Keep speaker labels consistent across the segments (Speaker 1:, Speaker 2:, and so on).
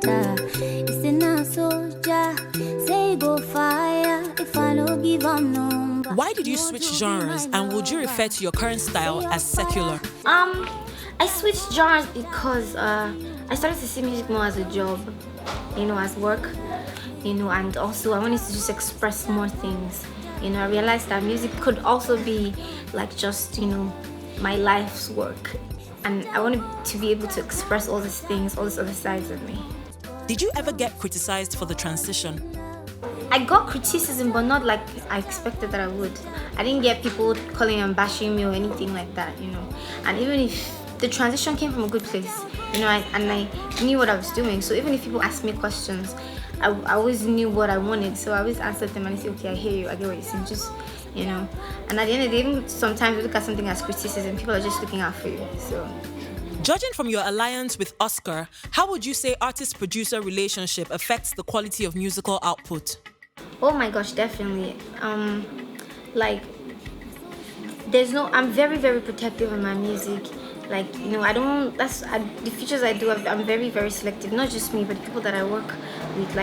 Speaker 1: matter. It's in a soldier, say go fire, if I no give on no.
Speaker 2: Why did you switch genres, and would you refer to your current style as secular?
Speaker 3: I switched genres because I started to see music more as a job, as work, and also I wanted to just express more things. I realized that music could also be like just, my life's work. And I wanted to be able to express all these things, all these other sides of me.
Speaker 2: Did you ever get criticized for the transition?
Speaker 3: I got criticism, but not like I expected that I would. I didn't get people calling and bashing me or anything like that, And even if the transition came from a good place, I knew what I was doing. So even if people asked me questions, I always knew what I wanted. So I always answered them and I say, okay, I hear you, I get what you're saying, just, And at the end of the day, even sometimes we look at something as criticism, people are just looking out for you, so.
Speaker 2: Judging from your alliance with Oscar, how would you say artist-producer relationship affects the quality of musical output?
Speaker 3: Oh my gosh, definitely. I'm very, very protective of my music. The features I do, I'm very, very selective. Not just me, but the people that I work with.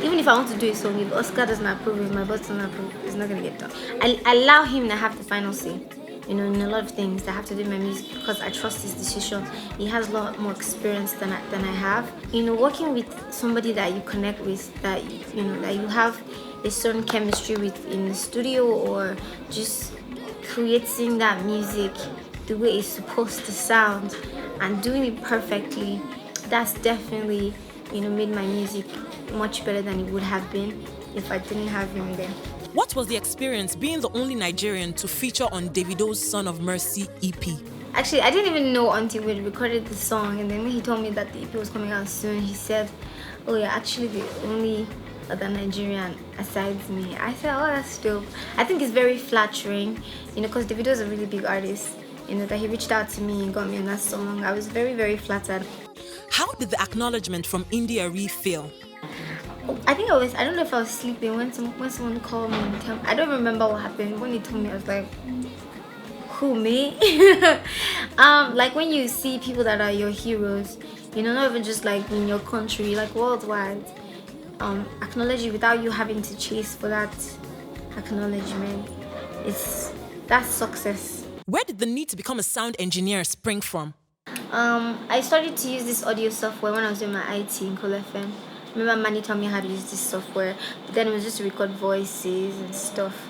Speaker 3: Even if I want to do a song, if Oscar doesn't approve, if my boss doesn't approve, it's not gonna get done. I allow him to have the final say, in a lot of things that have to do with my music because I trust his decision. He has a lot more experience than I have. Working with somebody that you connect with, that you have a certain chemistry with in the studio, or just creating that music the way it's supposed to sound and doing it perfectly, that's definitely made my music much better than it would have been if I didn't have him there.
Speaker 2: What was the experience being the only Nigerian to feature on Davido's Son of Mercy EP?
Speaker 3: Actually, I didn't even know until we recorded the song, and then when he told me that the EP was coming out soon, he said, oh, you're actually the only other Nigerian aside me. I said, oh, that's dope. I think it's very flattering, because Davido is a really big artist, that he reached out to me and got me on that song. I was very, very flattered.
Speaker 2: How did the acknowledgement from India Ree feel?
Speaker 3: I don't know if I was sleeping when someone called me and told me. I don't remember what happened. When he told me, I was like, who, me? Like when you see people that are your heroes, not even just like in your country, like worldwide, acknowledge you without you having to chase for that acknowledgement. That's success.
Speaker 2: Where did the need to become a sound engineer spring from?
Speaker 3: I started to use this audio software when I was doing my IT in Cool FM. Remember Manny told me how to use this software, but then it was just to record voices and stuff.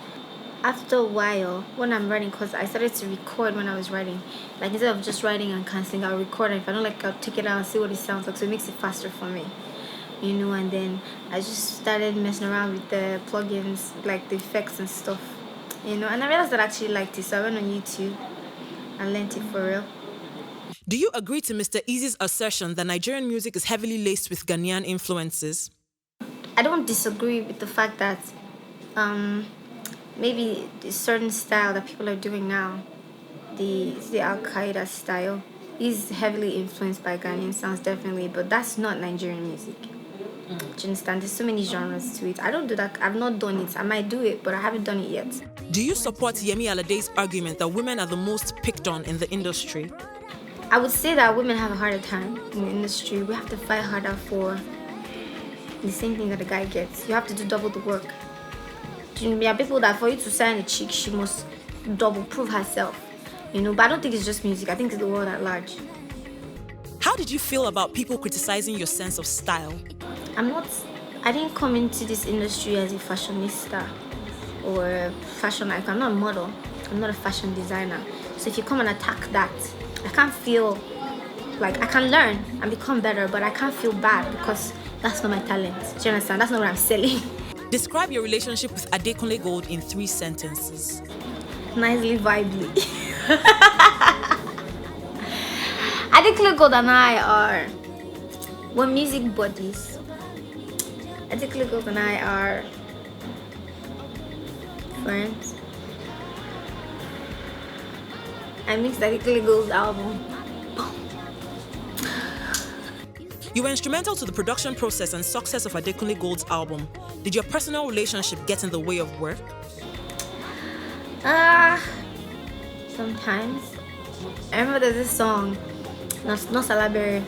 Speaker 3: After a while, when I'm writing, because I started to record when I was writing, like instead of just writing and cancelling, I'll record, and if I don't like, I'll take it out and see what it sounds like, so it makes it faster for me, and then I just started messing around with the plugins, like the effects and stuff, and I realized that I actually liked it, so I went on YouTube and learned it for real.
Speaker 2: Do you agree to Mr. Easy's assertion that Nigerian music is heavily laced with Ghanaian influences?
Speaker 3: I don't disagree with the fact that maybe a certain style that people are doing now, the Al-Qaeda style, is heavily influenced by Ghanaian sounds, definitely, but that's not Nigerian music. Do you understand? There's so many genres to it. I don't do that. I've not done it. I might do it, but I haven't done it yet.
Speaker 2: Do you support Yemi Alade's argument that women are the most picked on in the industry?
Speaker 3: I would say that women have a harder time in the industry. We have to fight harder for the same thing that a guy gets. You have to do double the work. There are people that for you to sign a chick, she must double prove herself. But I don't think it's just music. I think it's the world at large.
Speaker 2: How did you feel about people criticizing your sense of style?
Speaker 3: I didn't come into this industry as a fashionista or a fashion icon. I'm not a model. I'm not a fashion designer. So if you come and attack that, I can't feel like I can learn and become better, but I can't feel bad because that's not my talent. Do you understand? That's not what I'm selling.
Speaker 2: Describe your relationship with Adekunle Gold in 3 sentences.
Speaker 3: Nicely vibely. Adekunle Gold and I we're music buddies. Adekunle Gold and I are friends. I mixed Adekunle Gold's album.
Speaker 2: You were instrumental to the production process and success of Adekunle Gold's album. Did your personal relationship get in the way of work?
Speaker 3: Sometimes. I remember there's this song, No Salabere.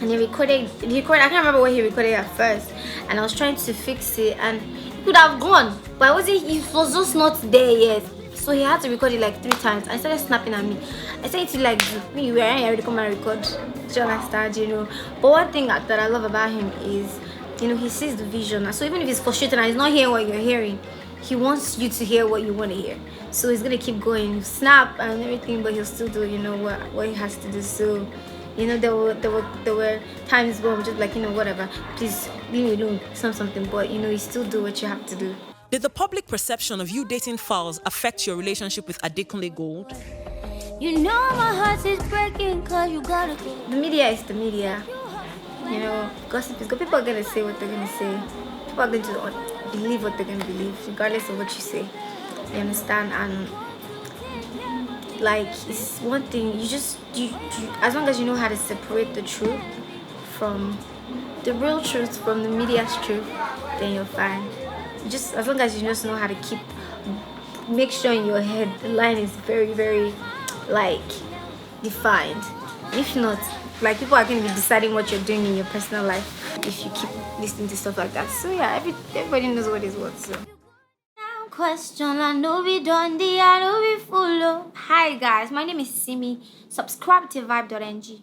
Speaker 3: and he recorded. I can't remember what he recorded at first, and I was trying to fix it, and he could have gone, but I wasn't. He was just not there yet. So he had to record it like 3 times. I started snapping at me. I said to like, me, where I already come and record. Do you understand? You know. But one thing that I love about him is, you know, he sees the vision. So even if he's frustrated and he's not hearing what you're hearing, he wants you to hear what you want to hear. So he's gonna keep going, snap and everything, but he'll still do, you know, what he has to do. So, you know, there were times where I'm just like, you know, whatever, please leave me alone, something. But you know, you still do what you have to do.
Speaker 2: Did the public perception of you dating Falz affect your relationship with Adekunle Gold?
Speaker 1: You know my heart is breaking cause you gotta go.
Speaker 3: The media is the media. You know, gossip is good. People are gonna say what they're gonna say. People are going to believe what they're gonna believe, regardless of what you say. You understand? And like, it's one thing. You as long as you know how to separate the truth from the real truth from the media's truth, then you're fine. Just as long as you just know how to make sure in your head the line is very, very like defined. If not, like, people are going to be deciding what you're doing in your personal life if you keep listening to stuff like that. So yeah, everybody knows what is what. So question, I know we done the, I know we follow. Hi guys, my name is Simi. Subscribe to vibe.ng.